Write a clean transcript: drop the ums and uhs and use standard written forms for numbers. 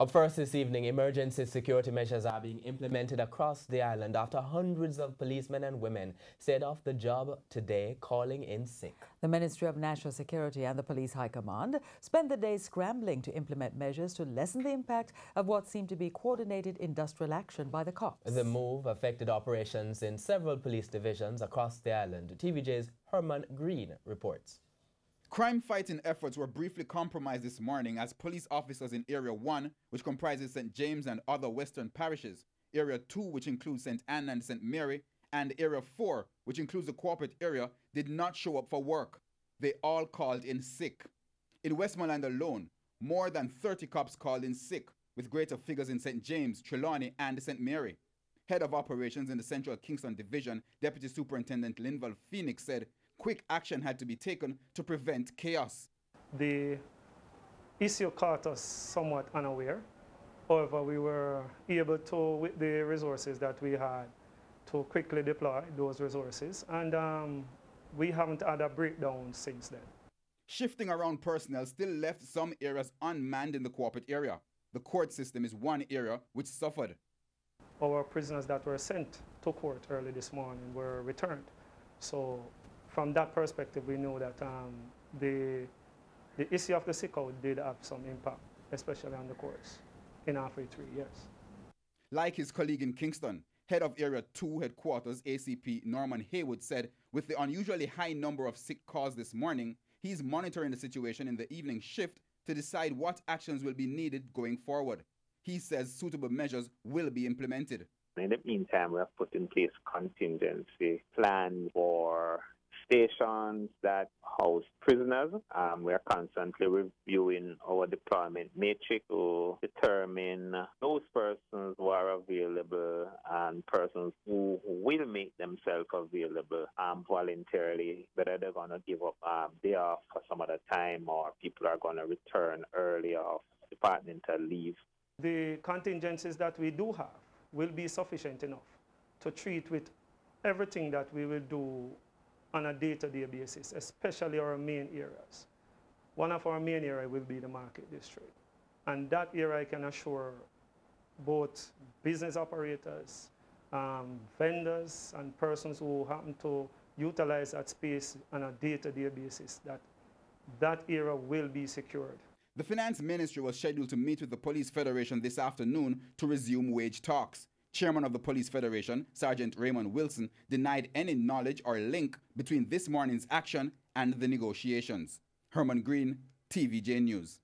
Up first this evening, emergency security measures are being implemented across the island after hundreds of policemen and women stayed off the job today, calling in sick. The Ministry of National Security and the Police High Command spent the day scrambling to implement measures to lessen the impact of what seemed to be coordinated industrial action by the cops. The move affected operations in several police divisions across the island. TVJ's Herman Green reports. Crime-fighting efforts were briefly compromised this morning as police officers in Area 1, which comprises St. James and other western parishes, Area 2, which includes St. Anne and St. Mary, and Area 4, which includes the corporate area, did not show up for work. They all called in sick. In Westmoreland alone, more than 30 cops called in sick, with greater figures in St. James, Trelawney, and St. Mary. Head of operations in the Central Kingston Division, Deputy Superintendent Linval Phoenix, said quick action had to be taken to prevent chaos. The issue caught us somewhat unaware. However, we were able to, with the resources that we had, to quickly deploy those resources, and we haven't had a breakdown since then. Shifting around personnel still left some areas unmanned in the corporate area. The court system is one area which suffered. Our prisoners that were sent to court early this morning were returned. So from that perspective, we know that the issue of the sick-out did have some impact, especially on the courts in halfway 3 years. Like his colleague in Kingston, head of Area 2 headquarters, ACP Norman Haywood, said with the unusually high number of sick calls this morning, he's monitoring the situation in the evening shift to decide what actions will be needed going forward. He says suitable measures will be implemented. In the meantime, we have put in place contingency plans for stations that house prisoners. We are constantly reviewing our deployment matrix to determine those persons who are available and persons who will make themselves available voluntarily, whether they're going to give up day off for some other time or people are going to return early off departmental leave. The contingencies that we do have will be sufficient enough to treat with everything that we will do on a day-to-day basis, especially our main areas. One of our main areas will be the market district. And that area, I can assure both business operators, vendors, and persons who happen to utilize that space on a day-to-day basis, that that area will be secured. The Finance Ministry was scheduled to meet with the Police Federation this afternoon to resume wage talks. Chairman of the Police Federation, Sergeant Raymond Wilson, denied any knowledge or link between this morning's action and the negotiations. Herman Green, TVJ News.